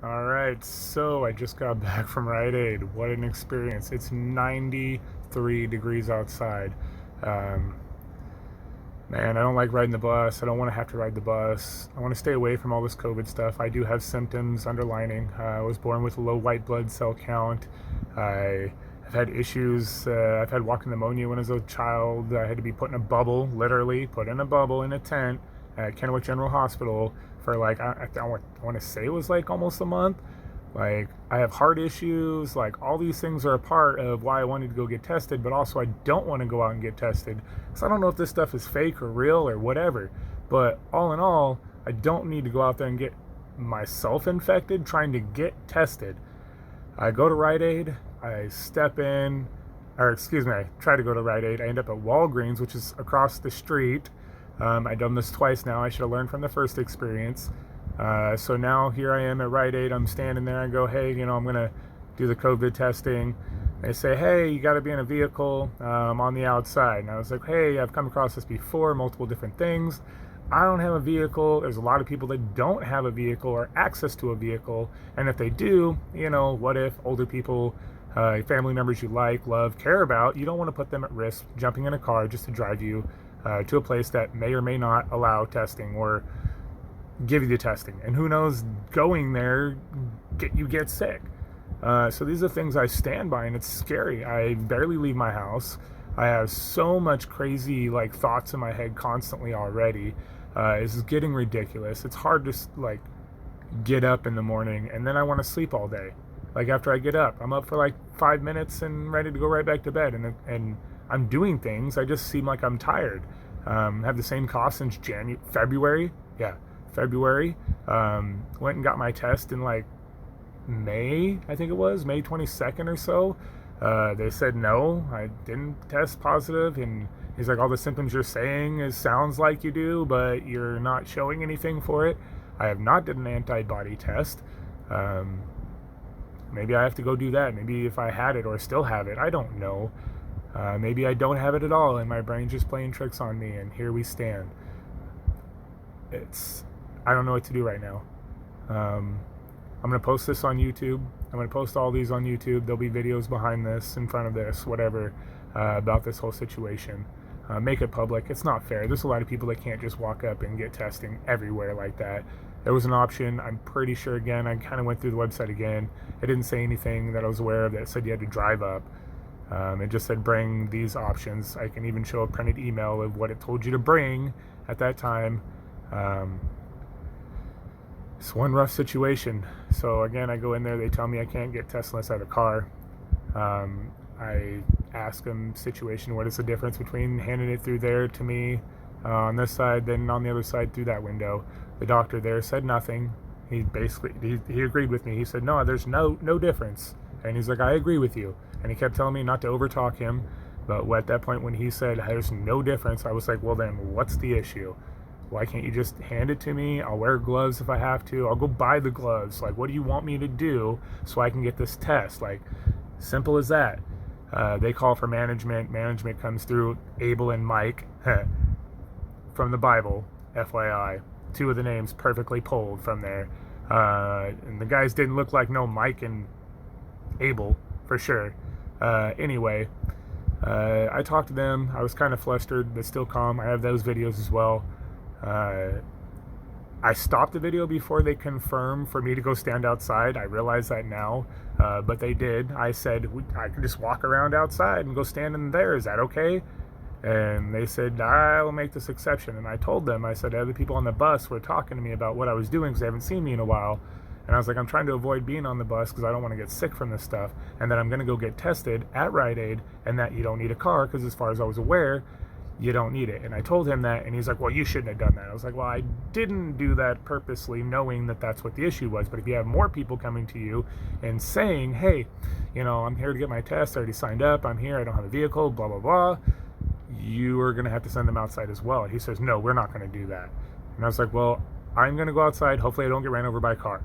All right, so I just got back from Rite Aid. What an experience. It's 93 degrees outside. Um, Man, I don't like riding the bus. I don't want to have to ride the bus. I want to stay away from all this COVID stuff. I do have symptoms underlining. I was born with a low white blood cell count. I have had issues. I've had walking pneumonia when I was a child. I had to be put in a bubble, literally put in a bubble in a tent at Kennewick General Hospital for like, I want to say it was like almost a month. Like, I have heart issues. Like, all these things are a part of why I wanted to go get tested, but also I don't want to go out and get tested. So I don't know if this stuff is fake or real or whatever. But all in all, I don't need to go out there and get myself infected trying to get tested. I go to Rite Aid, I step in, or excuse me, I try to go to Rite Aid. I end up at Walgreens, which is across the street. I've done this twice now. I should have learned from the first experience. So now here I am at Rite Aid. I'm standing there. I go, hey, I'm going to do the COVID testing. They say, hey, you got to be in a vehicle on the outside. And I was like, hey, I've come across this before, multiple different things. I don't have a vehicle. There's a lot of people that don't have a vehicle or access to a vehicle. And if they do, what if older people, family members you like, love, care about, you don't want to put them at risk jumping in a car just to drive you to a place that may or may not allow testing or give you the testing. And who knows, going there, you get sick. So these are things I stand by, and it's scary. I barely leave my house. I have so much crazy thoughts in my head constantly already. It's getting ridiculous. It's hard to get up in the morning, and then I want to sleep all day. Like after I get up, I'm up for 5 minutes and ready to go right back to bed, and I'm doing things. I just seem like I'm tired. Have the same cough since February. Yeah, February. Went and got my test in May, I think it was, May 22nd or so. They said no, I didn't test positive, and he's like, all the symptoms you're saying sounds like you do, but you're not showing anything for it. I have not did an antibody test. Um, Maybe I have to go do that. Maybe if I had it or still have it, I don't know. Maybe I don't have it at all, and my brain's just playing tricks on me, and here we stand. I don't know what to do right now. Um, I'm going to post this on YouTube. I'm going to post all these on YouTube. There'll be videos behind this, in front of this, whatever, about this whole situation. Make it public. It's not fair. There's a lot of people that can't just walk up and get testing everywhere like that. There was an option. I'm pretty sure, again, I kind of went through the website again. It didn't say anything that I was aware of that said you had to drive up. It just said bring these options. I can even show a printed email of what it told you to bring at that time. Um, it's one rough situation. So again, I go in there. They tell me I can't get tested unless I have a car. I ask them situation, what is the difference between handing it through there to me on this side, then on the other side through that window. The doctor there said nothing. He agreed with me. He said no, there's no difference. And he's like, I agree with you. And he kept telling me not to overtalk him. But at that point when he said there's no difference, I was like, well then what's the issue? Why can't you just hand it to me? I'll wear gloves if I have to. I'll go buy the gloves. What do you want me to do so I can get this test? Simple as that. They call for management. Management comes through. Abel and Mike from the Bible, FYI. Two of the names perfectly pulled from there. And the guys didn't look like no Mike and Abel, for sure. Anyway, I talked to them. I was kind of flustered, but still calm. I have those videos as well. I stopped the video before they confirmed for me to go stand outside. I realize that now, but they did. I said, I can just walk around outside and go stand in there. Is that okay? And they said, I'll make this exception. And I told them, I said, other people on the bus were talking to me about what I was doing because they haven't seen me in a while. And I was like, I'm trying to avoid being on the bus because I don't want to get sick from this stuff. And then I'm going to go get tested at Rite Aid, and that you don't need a car because as far as I was aware, you don't need it. And I told him that, and he's like, well, you shouldn't have done that. I was like, well, I didn't do that purposely knowing that that's what the issue was. But if you have more people coming to you and saying, hey, I'm here to get my test, I already signed up, I'm here, I don't have a vehicle, blah, blah, blah, you are going to have to send them outside as well. And he says, no, we're not going to do that. And I was like, well, I'm going to go outside. Hopefully I don't get ran over by a car.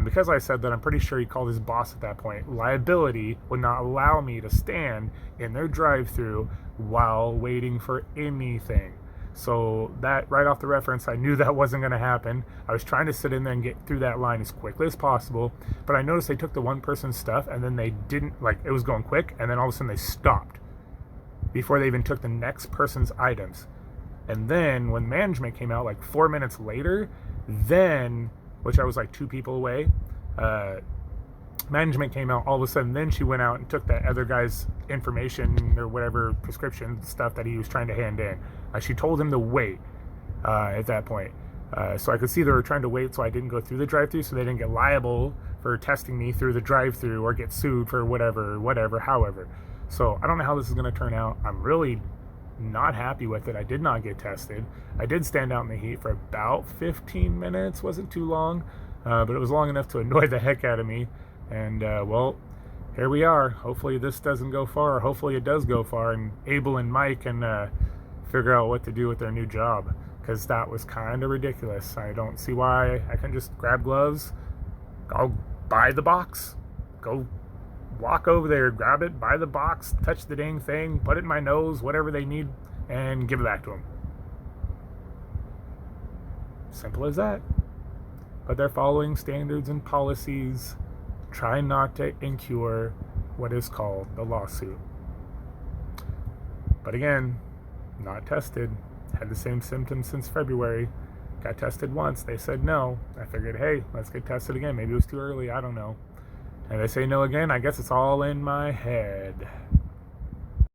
Because I said that, I'm pretty sure he called his boss at that point. Liability would not allow me to stand in their drive-through while waiting for anything. So that right off the reference, I knew that wasn't going to happen. I was trying to sit in there and get through that line as quickly as possible, but I noticed they took the one person's stuff and then they didn't, like, it was going quick, and then all of a sudden they stopped before they even took the next person's items. And then when management came out like 4 minutes later, then, which I was like 2 people away, management came out all of a sudden. Then she went out and took that other guy's information or whatever prescription stuff that he was trying to hand in. She told him to wait at that point. So I could see they were trying to wait so I didn't go through the drive-thru, so they didn't get liable for testing me through the drive-thru or get sued for whatever, however. So I don't know how this is going to turn out. I'm really not happy with it. I did not get tested. I did stand out in the heat for about 15 minutes. Wasn't too long, but it was long enough to annoy the heck out of me. And well, here we are. Hopefully this doesn't go far. Hopefully it does go far, and Abel and Mike can figure out what to do with their new job, because that was kind of ridiculous. I don't see why I couldn't just grab gloves, go buy the box, go walk over there, grab it, buy the box, touch the dang thing, put it in my nose, whatever they need, and give it back to them. Simple as that. But they're following standards and policies, trying not to incur what is called the lawsuit. But again, not tested, had the same symptoms since February, got tested once, they said no. I figured, hey, let's get tested again. Maybe it was too early, I don't know. And they say no again. I guess it's all in my head.